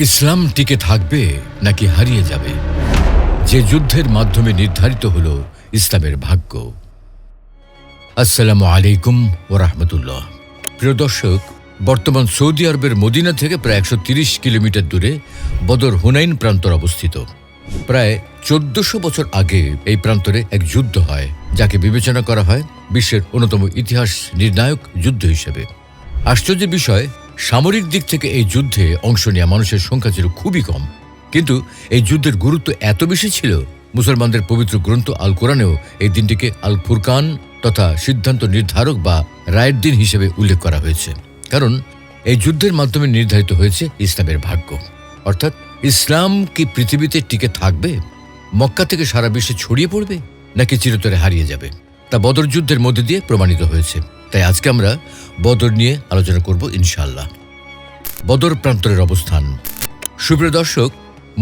ইসলাম টিকে থাকবে নাকি হারিয়ে যাবে, যে যুদ্ধের মাধ্যমে নির্ধারিত হলো ইসলামের ভাগ্য। আসসালামু আলাইকুম ওয়া রাহমাতুল্লাহ। প্রিয় দর্শক, বর্তমান সৌদি আরবের মদিনা থেকে প্রায় ১৩০ কিলোমিটার দূরে বদর হুনাইন প্রান্তর অবস্থিত। প্রায় ১৪০০ বছর আগে এই প্রান্তরে এক যুদ্ধ হয়, যাকে বিবেচনা করা হয় বিশ্বের অন্যতম ইতিহাস নির্ণায়ক যুদ্ধ হিসেবে। আশ্চর্যের বিষয়, সামরিক দিক থেকে এই যুদ্ধে অংশ নেওয়া মানুষের সংখ্যা ছিল খুবই কম, কিন্তু এই যুদ্ধের গুরুত্ব এত বেশি ছিল, মুসলমানদের পবিত্র গ্রন্থ আল কোরআনেও এই দিনটিকে আল ফুরকান তথা সিদ্ধান্ত নির্ধারক বা রায়ের দিন হিসেবে উল্লেখ করা হয়েছে। কারণ এই যুদ্ধের মাধ্যমে নির্ধারিত হয়েছে ইসলামের ভাগ্য, অর্থাৎ ইসলাম কি পৃথিবীতে টিকে থাকবে, মক্কা থেকে সারা বিশ্বে ছড়িয়ে পড়বে, নাকি চিরতরে হারিয়ে যাবে, তা বদর যুদ্ধের মধ্যে দিয়ে প্রমাণিত হয়েছে। তাই আজকে আমরা বদর নিয়ে আলোচনা করব ইনশাআল্লাহ। বদর প্রান্তরের অবস্থান। সুপ্রিয় দর্শক,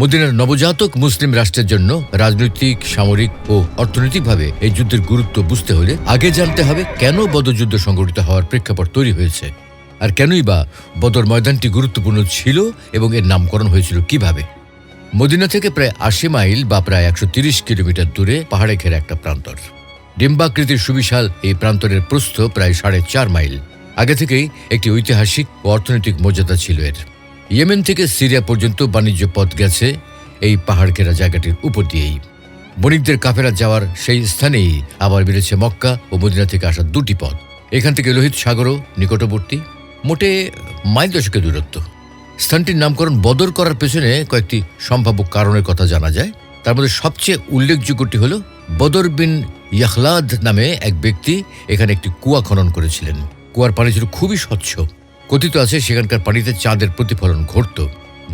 মদিনার নবজাতক মুসলিম রাষ্ট্রের জন্য রাজনৈতিক, সামরিক ও অর্থনৈতিকভাবে এই যুদ্ধের গুরুত্ব বুঝতে হলে আগে জানতে হবে কেন বদর যুদ্ধ সংঘটিত হওয়ার প্রেক্ষাপট তৈরি হয়েছে, আর কেনই বা বদর ময়দানটি গুরুত্বপূর্ণ ছিল এবং এর নামকরণ হয়েছিল কিভাবে। মদিনা থেকে প্রায় ৮০ মাইল বা প্রায় ১৩০ কিলোমিটার দূরে পাহাড়ে ঘেরা একটা প্রান্তর। ডিম্বাকৃতির সুবিশাল এই প্রান্তরের প্রস্থ প্রায় ৪.৫ মাইল। আগে থেকেই একটি ঐতিহাসিক ও অর্থনৈতিক মর্যাদা ছিল এর। ইয়েমেন থেকে সিরিয়া পর্যন্ত বাণিজ্য পথ গেছে এই পাহাড় ঘেরা জায়গাটির উপর দিয়েই। বণিকদের কাফেলা যাওয়ার সেই স্থানেই আবার বেড়েছে মক্কা ও মদিনা থেকে আসা দুটি পথ। এখান থেকে লোহিত সাগরও নিকটবর্তী, মোটে মাইল দশকের দূরত্ব। স্থানটির নামকরণ বদর করার পেছনে কয়েকটি সম্ভাব্য কারণের কথা জানা যায়। তার মধ্যে সবচেয়ে উল্লেখযোগ্যটি হল বদর বিন ইয়াখলাদ নামে এক ব্যক্তি এখানে একটি কুয়া খনন করেছিলেন। কুয়ার পানি ছিল খুবই স্বচ্ছ। কথিত আছে সেখানকার পানিতে চাঁদের প্রতিফলন ঘটত।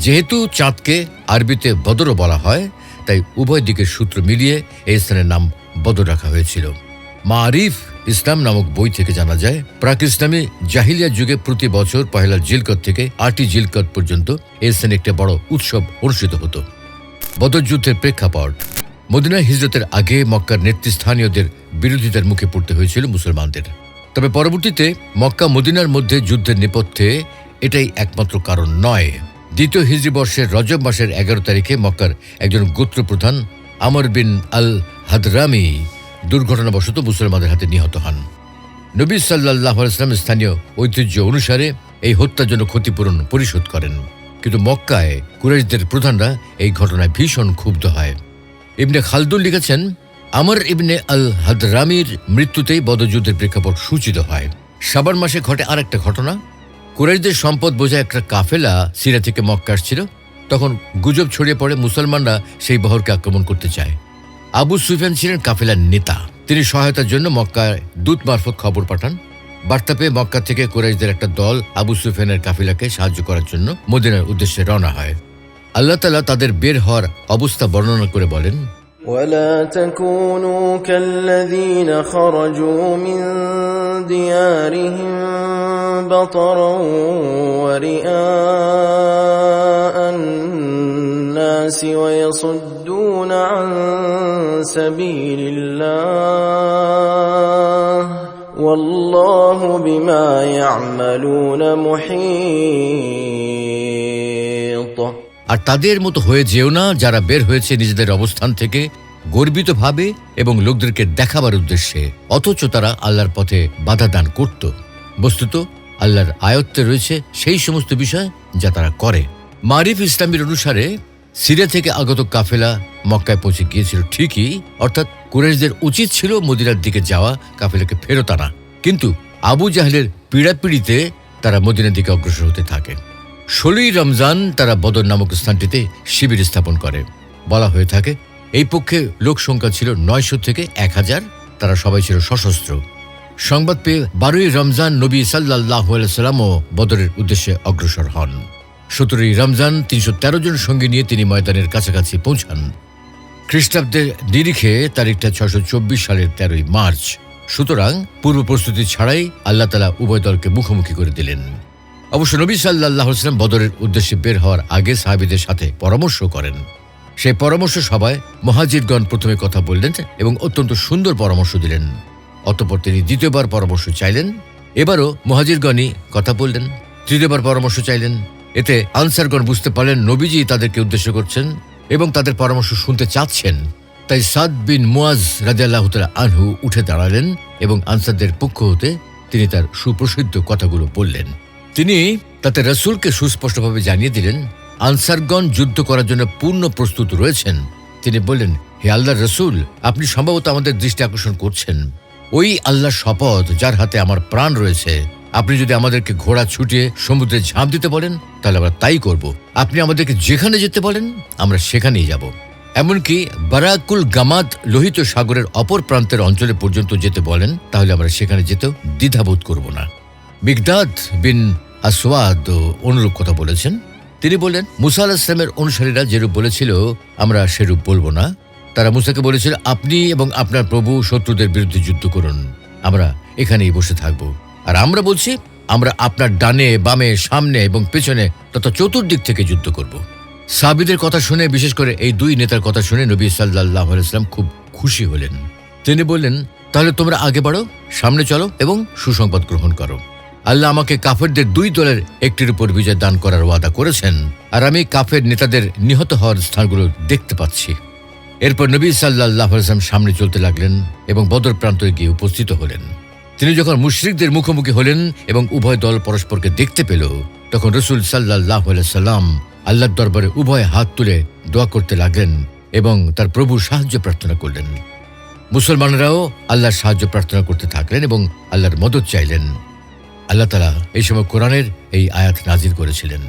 যেহেতু চাঁদকে আরবিতে বদরও বলা হয়, তাই উভয় দিকের সূত্র মিলিয়ে এই স্থানের নাম বদর রাখা হয়েছিল। মারিফ ইসলাম নামক বই থেকে জানা যায়, প্রাক ইসলামী জাহিলিয়া যুগে প্রতি বছর পহেলা জিলকত থেকে ৮ই জিলকত পর্যন্ত এই স্থানে একটি বড় উৎসব অনুষ্ঠিত হতো। বদর যুদ্ধের প্রেক্ষাপট। মদিনায় হিজরতের আগে মক্কার নেতৃস্থানীয়দের বিরোধিতার মুখে পড়তে হয়েছিল মুসলমানদের। তবে পরবর্তীতে মক্কা মদিনার মধ্যে যুদ্ধের নেপথ্যে এটাই একমাত্র কারণ নয়। দ্বিতীয় হিজরি বর্ষের রজব মাসের ১১ তারিখে মক্কার একজন গোত্রপ্রধান আমর বিন আল হাদরামি দুর্ঘটনাবশত মুসলমানদের হাতে নিহত হন। নবী সাল্লাল্লাহু আলাইহি ওয়াসাল্লাম স্থানীয় ঐতিহ্য অনুসারে এই হত্যার জন্য ক্ষতিপূরণ পরিশোধ করেন, কিন্তু মক্কায় কুরাইশদের প্রধানরা এই ঘটনায় ভীষণ ক্ষুব্ধ হয়। ইবনে খালদুন লিখেছেন, আমর ইবনে আল হাদরামির মৃত্যুতেই বদরযুদ্ধের প্রেক্ষাপট সূচিত হয়। শাবান মাসে ঘটে আরেকটা ঘটনা। কুরাইশদের সম্পদ বোঝায় একটা কাফেলা সিরিয়া থেকে মক্কা আসছিল। তখন গুজব ছড়িয়ে পড়ে মুসলমানরা সেই বহরকে আক্রমণ করতে চায়। আবু সুফিয়ান ছিলেন কাফেলার নেতা। তিনি সহায়তার জন্য মক্কায় দূত মারফত খবর পাঠান। বার্তা পেয়ে মক্কা থেকে কুরাইশদের একটা দল আবু সুফিয়ানের কাফেলাকে সাহায্য করার জন্য মদিনার উদ্দেশ্যে রওনা হয়। আল্লাহ তাআলা তাদের বের হওয়ার অবস্থা বর্ণনা করে বলেন, ولا تكونوا كالذين خرجوا من ديارهم بطرا ورئاء الناس ويصدون عن سبيل الله والله بما يعملون محيط। আর তাদের মতো হয়ে যেও না যারা বের হয়েছে নিজেদের অবস্থান থেকে গর্বিতভাবে এবং লোকদেরকে দেখাবার উদ্দেশ্যে, অথচ তারা আল্লাহর পথে বাধা দান করত। বস্তুত আল্লাহর আয়ত্তে রয়েছে সেই সমস্ত বিষয় যা তারা করে। মারিফ ইসলামের অনুসারে সিরিয়া থেকে আগত কাফেলা মক্কায় পৌঁছে গিয়েছিল ঠিকই, অর্থাৎ কুরাইশদের উচিত ছিল মদিনার দিকে যাওয়া, কাফেলাকে ফেরত আনা, কিন্তু আবু জাহেলের পীড়াপিড়িতে তারা মদিনার দিকে অগ্রসর হতে থাকে। ১৬ই রমজান তারা বদর নামক স্থানটিতে শিবির স্থাপন করে। বলা হয়ে থাকে এই পক্ষে লোক সংখ্যা ছিল ৯০০ থেকে ১০০০। তারা সবাই ছিল সশস্ত্র। সংবাদ পেয়ে ১২ই রমজান নবী সাল্লাল্লাহু আলাইহি সাল্লামও বদরের উদ্দেশ্যে অগ্রসর হন। ১৭ই রমজান ৩১৩ জন সঙ্গী নিয়ে তিনি ময়দানের কাছাকাছি পৌঁছান। খ্রিস্টাব্দের নিরিখে তারিখটা ৬২৪ সালের ১৩ই মার্চ। সুতরাং পূর্ব প্রস্তুতি ছাড়াই আল্লাহ তাআলা উভয় দলকে মুখোমুখি করে দিলেন। অবশ্য নবী সাল্লাল্লাহু আলাইহি ওয়াসাল্লাম বদরের উদ্দেশ্যে বের হওয়ার আগে সাহাবীদের সাথে পরামর্শ করেন। সেই পরামর্শ সভায় মুহাজিরগণ প্রথমে কথা বললেন এবং অত্যন্ত সুন্দর পরামর্শ দিলেন। অতঃপর তিনি দ্বিতীয়বার পরামর্শ চাইলেন। এবারও মুহাজিরগণই কথা বললেন। তৃতীয়বার পরামর্শ চাইলেন। এতে আনসারগণ বুঝতে পারলেন নবীজি তাদেরকে উদ্দেশ্য করছেন এবং তাদের পরামর্শ শুনতে চাচ্ছেন। তাই সাদ বিন মুয়াজ রাদিয়াল্লাহু তাআলা আনহু উঠে দাঁড়ালেন এবং আনসারদের পক্ষ হতে তিনি তার সুপ্রসিদ্ধ কথাগুলো বললেন। তিনি তাতে রাসূলকে সুস্পষ্টভাবে জানিয়ে দিলেন আনসারগণ যুদ্ধ করার জন্য পূর্ণ প্রস্তুত রয়েছেন। তিনি বললেন, হে আল্লাহর রাসূল, আপনি সম্ভবত আমাদের দৃষ্টি আকর্ষণ করছেন। ওই আল্লাহর শপথ যার হাতে আমার প্রাণ রয়েছে, আপনি যদি আমাদেরকে ঘোড়া ছুটিয়ে সমুদ্রে ঝাঁপ দিতে বলেন তাহলে আমরা তাই করব। আপনি আমাদেরকে যেখানে যেতে বলেন আমরা সেখানেই যাব। এমনকি বারাকুল গামাদ লোহিত সাগরের অপর প্রান্তের অঞ্চলে পর্যন্ত যেতে বলেন তাহলে আমরা সেখানে যেতেও দ্বিধাবোধ করব না। মিকদাদ বিন আসওয়াদ অনুরূপ কথা বলেছেন। তিনি বললেন, মুসা আলাইহিস সালামের অনুসারীরা যেরূপ বলেছিল আমরা সেরূপ বলবো না। তারা মুসাকে বলেছিল, আপনি এবং আপনার প্রভু শত্রুদের বিরুদ্ধে যুদ্ধ করুন, আমরা এখানেই বসে থাকব। আর আমরা বলছি আমরা আপনার ডানে বামে সামনে এবং পেছনে তথা চতুর্দিক থেকে যুদ্ধ করব। সাহাবীদের কথা শুনে, বিশেষ করে এই দুই নেতার কথা শুনে নবী সাল্লাল্লাহু আলাইহি ওয়াসাল্লাম খুব খুশি হলেন। তিনি বললেন, তাহলে তোমরা আগে বাড়ো, সামনে চলো এবং সুসংবাদ গ্রহণ করো। আল্লাহ আমাকে কাফেরদের দুই দলের একটির উপর বিজয় দান করার ওয়াদা করেছেন, আর আমি কাফের নেতাদের নিহত হওয়ার স্থানগুলো দেখতে পাচ্ছি। এরপর নবী সাল্লাল্লাহু আলাইহি ওয়াসাল্লাম সামনে চলতে লাগলেন এবং বদর প্রান্তরে গিয়ে উপস্থিত হলেন। তিনি যখন মুশরিকদের মুখোমুখি হলেন এবং উভয় দল পরস্পরকে দেখতে পেল, তখন রাসূল সাল্লাল্লাহু আলাইহি ওয়াসাল্লাম আল্লাহর দরবারে উভয় হাত তুলে দোয়া করতে লাগলেন এবং তার প্রভুর সাহায্য প্রার্থনা করলেন। মুসলমানরাও আল্লাহর সাহায্য প্রার্থনা করতে থাকলেন এবং আল্লাহর মদদ চাইলেন। আল্লাহ তাআলা এই সময় কোরআনের এই আয়াত নাজিল করেছিলেন।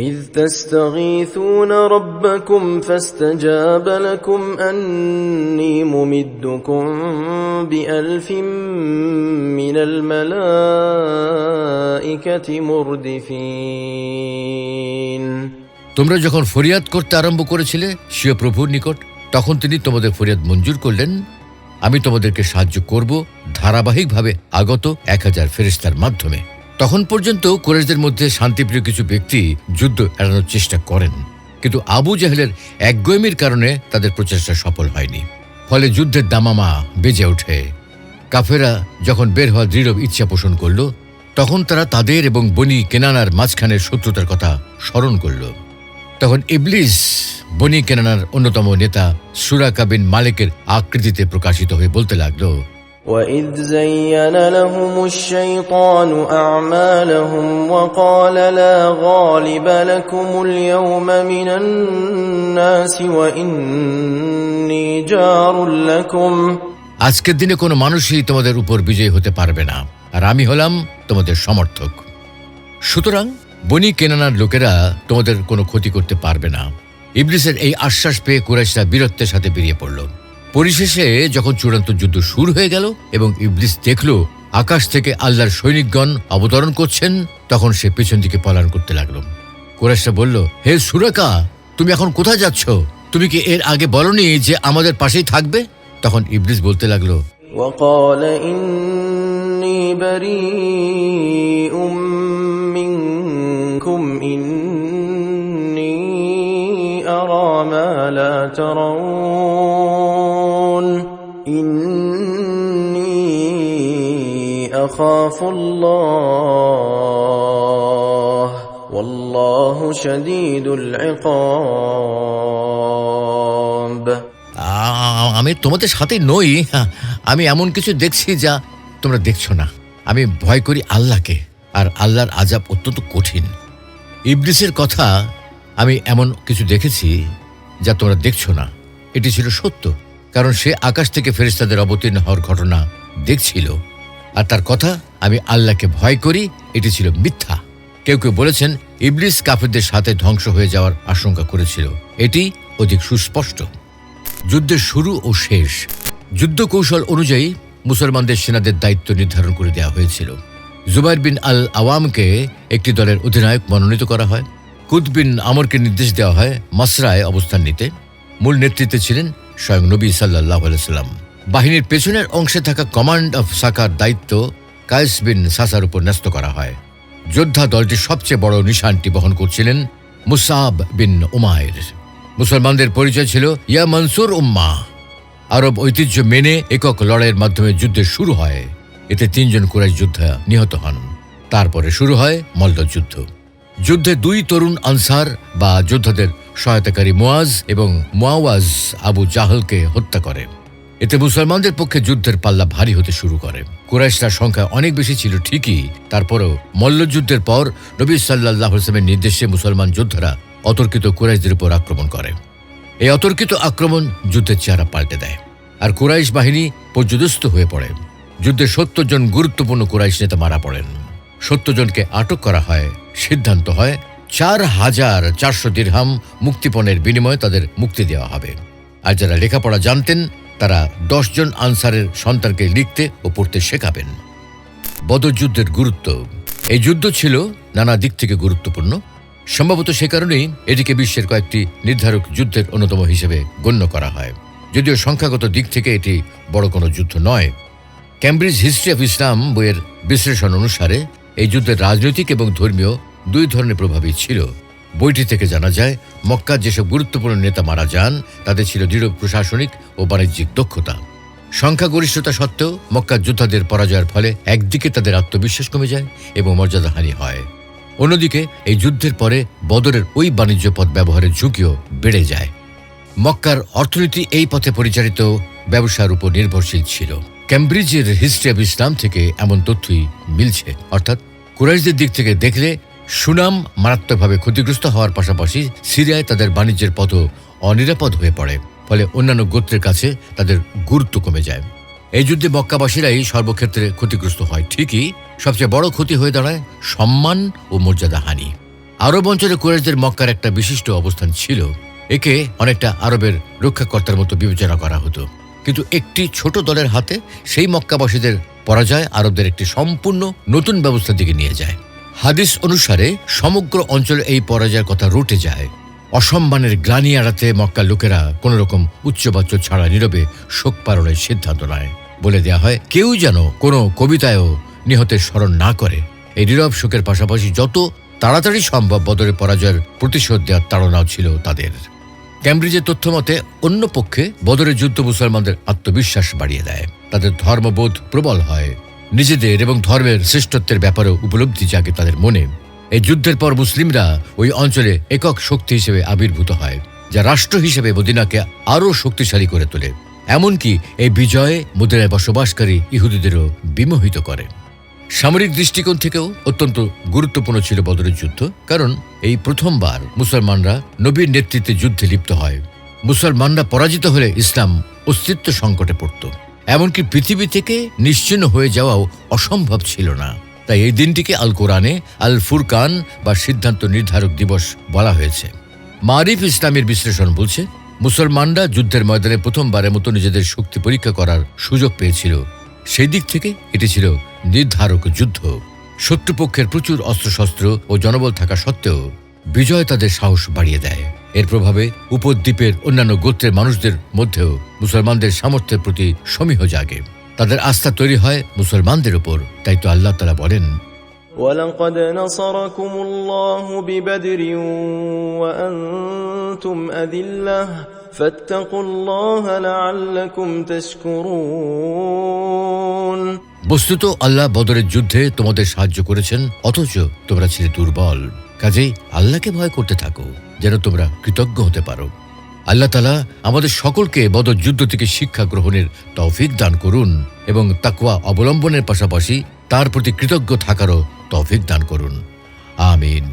إذ تستغيثون ربكم فاستجاب لكم أني ممدكم بألف من الملائكة مردفين। তোমরা যখন ফরিয়াদ করতে আরম্ভ করেছিলে স্বীয় প্রভুর নিকট, তখন তিনি তোমাদের ফরিয়াদ মঞ্জুর করলেন। আমি তোমাদেরকে সাহায্য করব ধারাবাহিকভাবে আগত 1000 ফেরেশতার মাধ্যমে। তখন পর্যন্ত কুরাইশদের মধ্যে শান্তিপ্রিয় কিছু ব্যক্তি যুদ্ধ এড়ানোর চেষ্টা করেন, কিন্তু আবু জাহেলের একগুঁয়েমির কারণে তাদের প্রচেষ্টা সফল হয়নি। ফলে যুদ্ধের দামামা বেজে ওঠে। কাফেরা যখন বের হওয়ার দৃঢ় ইচ্ছা পোষণ করল, তখন তারা তাদের এবং বনি কেনানার মাঝখানের শত্রুতার কথা স্মরণ করল। তখন ইবলিস বনি কেনানার অন্যতম নেতা সুরাকা বিন মালিকের আকৃতিতে প্রকাশিত হয়ে বলতে লাগলো, وَإِذْ زَيَّنَ لَهُمُ الشَّيْطَانُ أَعْمَالَهُمْ وَقَالَ لَا غَالِبَ لَكُمُ الْيَوْمَ مِنَ النَّاسِ وَإِنِّي جَارٌ لَكُمْ। আজকের দিনে কোনো মানুষই তোমাদের উপর বিজয়ী হতে পারবে না, আর আমি হলাম তোমাদের সমর্থক। সুতরাং বনি কেনানার লোকেরা তোমাদের কোনো ক্ষতি করতে পারবে না। ইবলিসের এই আশ্বাস পেয়ে কুরাইশরা বীরত্বের সাথে বেরিয়ে পড়ল। পরিশেষে যখন চূড়ান্ত যুদ্ধ শুরু হয়ে গেল এবং ইবলিস দেখল আকাশ থেকে আল্লাহর সৈনিকগণ অবতরণ করছেন, তখন সে পেছন দিকে পলায়ন করতে লাগল। কুরাইশরা বলল, হে সুরাকা, তুমি এখন কোথায় যাচ্ছ? তুমি কি এর আগে বলনি যে আমাদের পাশেই থাকবে? তখন ইবলিস বলতে লাগলো, وَقَالَ إِنِّي بَرِيءٌ مِّنكُمْ إِنِّي أَرَى مَا لَا تَرَوْنَ إِنِّي أَخَافُ اللَّهَ وَاللَّهُ شَدِيدُ الْعِقَابِ। আমি তোমাদের সাথে নই, আমি এমন কিছু দেখছি যা তোমরা দেখছো না। আমি ভয় করি আল্লাহকে, আর আল্লাহর আযাব অত্যন্ত কঠিন। ইবলিসের কথা, আমি এমন কিছু দেখেছি যা তোমরা দেখছো না, এটি ছিল সত্য, কারণ সে আকাশ থেকে ফেরেশতাদের অবতীর্ণ হওয়ার ঘটনা দেখছিল। আর তার কথা, আমি আল্লাহকে ভয় করি, এটি ছিল মিথ্যা। কেউ কেউ বলেছেন ইবলিস কাফেরদের সাথে ধ্বংস হয়ে যাওয়ার আশঙ্কা করেছিল। এটি অধিক সুস্পষ্ট। যুদ্ধের শুরু ও শেষ। যুদ্ধ কৌশল অনুযায়ী মুসলমানদের সেনাদের দায়িত্ব নির্ধারণ করে দেওয়া হয়েছিল। জুবাইর বিন আল আওয়ামকে একটি দলের অধিনায়ক মনোনীত করা হয়। কুদ বিন আমরকে নির্দেশ দেওয়া হয় মাসরায় অবস্থান নিতে। মূল নেতৃত্বে ছিলেন স্বয়ং নবী সাল্লাল্লাহু আলাইহি ওয়াসাল্লাম। বাহিনীর পেছনের অংশে থাকা কমান্ড অফ সাকার দায়িত্ব কায়েস বিন সাসার উপর ন্যস্ত করা হয়। যোদ্ধা দলটির সবচেয়ে বড় নিশানটি বহন করছিলেন মুসআব বিন উমাইর। মুসলমানদের পরিচয় ছিল ইয়া মনসুর উম্মাহ। আরব ঐতিহ্য মেনে একক লড়াইয়ের মাধ্যমে যুদ্ধের শুরু হয়। এতে 3 জন কুরাইশ যোদ্ধা নিহত হন। তারপরে শুরু হয় মল্লযুদ্ধ। যুদ্ধে দুই তরুণ আনসার বা যোদ্ধাদের সহায়তাকারী মুয়াজ এবং মুয়াওয়াজ আবু জাহলকে হত্যা করে। এতে মুসলমানদের পক্ষে যুদ্ধের পাল্লা ভারী হতে শুরু করে। কুরাইশরা সংখ্যা অনেক বেশি ছিল ঠিকই, তারপরেও মল্লযুদ্ধের পর নবী সাল্লাল্লাহু আলাইহি ওয়াসাল্লামের নির্দেশে মুসলমান যোদ্ধারা অতর্কিত কুরাইশদের উপর আক্রমণ করে। এই অতর্কিত আক্রমণ যুদ্ধের চেহারা পাল্টে দেয়, আর কুরাইশ বাহিনী পর্যদস্ত হয়ে পড়ে। যুদ্ধে ৭০ জন গুরুত্বপূর্ণ কুরাইশ নেতা মারা পড়েন। ৭০ জনকে আটক করা হয়। সিদ্ধান্ত হয় ৪,৪০০ দিরহাম মুক্তিপণের বিনিময়ে তাদের মুক্তি দেওয়া হবে। আর যারা লেখাপড়া জানতেন তারা ১০ জন আনসারের সন্তানকে লিখতে ও পড়তে শেখাবেন। বদর যুদ্ধের গুরুত্ব। এই যুদ্ধ ছিল নানা দিক থেকে গুরুত্বপূর্ণ। সম্ভবত সে কারণেই এটিকে বিশ্বের কয়েকটি নির্ধারক যুদ্ধের অন্যতম হিসেবে গণ্য করা হয়, যদিও সংখ্যাগত দিক থেকে এটি বড় কোনো যুদ্ধ নয়। ক্যামব্রিজ হিস্ট্রি অফ ইসলাম বইয়ের বিশ্লেষণ অনুসারে এই যুদ্ধের রাজনৈতিক এবং ধর্মীয় দুই ধরনের প্রভাবই ছিল। বইটি থেকে জানা যায় মক্কার যেসব গুরুত্বপূর্ণ নেতা মারা যান তাদের ছিল দৃঢ় প্রশাসনিক ও বাণিজ্যিক দক্ষতা। সংখ্যাগরিষ্ঠতা সত্ত্বেও মক্কার যোদ্ধাদের পরাজয়ের ফলে একদিকে তাদের আত্মবিশ্বাস কমে যায় এবং মর্যাদাহানি হয়, অন্যদিকে এই যুদ্ধের পরে বদরের ওই বাণিজ্য পথ ব্যবহারের ঝুঁকিও বেড়ে যায়। মক্কার অর্থনীতি এই পথে পরিচালিত ব্যবসার উপর নির্ভরশীল ছিল। ক্যামব্রিজের হিস্ট্রি অব ইসলাম থেকে এমন তথ্যই মিলছে, অর্থাৎ কুরাইশদের দিক থেকে দেখলে সুনাম মারাত্মকভাবে ক্ষতিগ্রস্ত হওয়ার পাশাপাশি সিরিয়ায় তাদের বাণিজ্যের পথও অনিরাপদ হয়ে পড়ে, ফলে অন্যান্য গোত্রের কাছে তাদের গুরুত্ব কমে যায়। এই যুদ্ধে মক্কাবাসীরাই সর্বক্ষেত্রে ক্ষতিগ্রস্ত হয় ঠিকই, সবচেয়ে বড় ক্ষতি হয়ে দাঁড়ায় সম্মান ও মর্যাদাহানি। আরব অঞ্চলে কুরাইশদের মক্কার একটা বিশিষ্ট অবস্থান ছিল। একে অনেকটা আরবের রক্ষাকর্তার মতো বিবেচনা করা হতো, কিন্তু একটি ছোট দলের হাতে সেই মক্কাবাসীদের পরাজয় আরবদের একটি সম্পূর্ণ নতুন ব্যবস্থার দিকে নিয়ে যায়। হাদিস অনুসারে সমগ্র অঞ্চলে এই পরাজয়ের কথা রটে যায়। অসম্মানের গ্লানি এড়াতে মক্কার লোকেরা কোন রকম উচ্চবাচ্য ছাড়া নীরবে শোক পালনের সিদ্ধান্ত নেয়। বলে দেয়া হয় কেউ যেন কোনো কবিতায়ও নিহতের স্মরণ না করে। এই নীরব শোকের পাশাপাশি যত তাড়াতাড়ি সম্ভব বদরের পরাজয়ের প্রতিশোধ দেওয়ার তাড়নাও ছিল তাদের। ক্যামব্রিজের তথ্য মতে অন্য পক্ষে বদরের যুদ্ধ মুসলমানদের আত্মবিশ্বাস বাড়িয়ে দেয়, তাদের ধর্মবোধ প্রবল হয়, নিজেদের এবং ধর্মের শ্রেষ্ঠত্বের ব্যাপারেও উপলব্ধি জাগে তাদের মনে। এই যুদ্ধের পর মুসলিমরা ওই অঞ্চলে একক শক্তি হিসেবে আবির্ভূত হয়, যা রাষ্ট্র হিসেবে মদিনাকে আরও শক্তিশালী করে তোলে। এমনকি এই বিজয়ে মদিনায় বসবাসকারী ইহুদিদেরও বিমোহিত করে। সামরিক দৃষ্টিকোণ থেকেও অত্যন্ত গুরুত্বপূর্ণ ছিল বদরের যুদ্ধ, কারণ এই প্রথমবার মুসলমানরা নবীর নেতৃত্বে যুদ্ধে লিপ্ত হয়। মুসলমানরা পরাজিত হলে ইসলাম অস্তিত্ব সংকটে পড়ত, এমনকি পৃথিবী থেকে নিশ্চিহ্ন হয়ে যাওয়াও অসম্ভব ছিল না। তাই এই দিনটিকে আল কোরআনে আল ফুরকান বা সিদ্ধান্ত নির্ধারক দিবস বলা হয়েছে। মারিফ ইসলামের বিশ্লেষণ বলছে মুসলমানরা যুদ্ধের ময়দানে প্রথমবারের মতো নিজেদের শক্তি পরীক্ষা করার সুযোগ পেয়েছিল। সেই দিক থেকে এটি ছিল নির্ধারক যুদ্ধ। শত্রুপক্ষের প্রচুর অস্ত্রশস্ত্র ও জনবল থাকা সত্ত্বেও বিজয় তাদের সাহস বাড়িয়ে দেয়। এর প্রভাবে উপদ্বীপের অন্যান্য গোত্রের মানুষদের মধ্যেও মুসলমানদের সামর্থ্যের প্রতি সমীহ জাগে, তাদের আস্থা তৈরি হয় মুসলমানদের উপর। তাই তো আল্লাহ তাআলা বলেন, وَلَقَدْ نَصَرَكُمُ اللَّهُ بِبَدْرٍ وَأَنْتُمْ أَذِلَّةٌ فَاتَّقُوا اللَّهَ لَعَلَّكُمْ تَشْكُرُونَ। বস্তুত আল্লাহ বদরের যুদ্ধে তোমাদের সাহায্য করেছেন, অথচ তোমরা ছিলে দুর্বল। কাজেই আল্লাহকে ভয় করতে থাকো, যেন তোমরা কৃতজ্ঞ হতে পারো। আল্লাহ তাআলা আমাদের সকলকে বদর যুদ্ধ থেকে শিক্ষা গ্রহণের তৌফিক দান করুন এবং তাকওয়া অবলম্বনের পাশাপাশি তার প্রতি কৃতজ্ঞ থাকারও তৌফিক দান করুন। আমিন।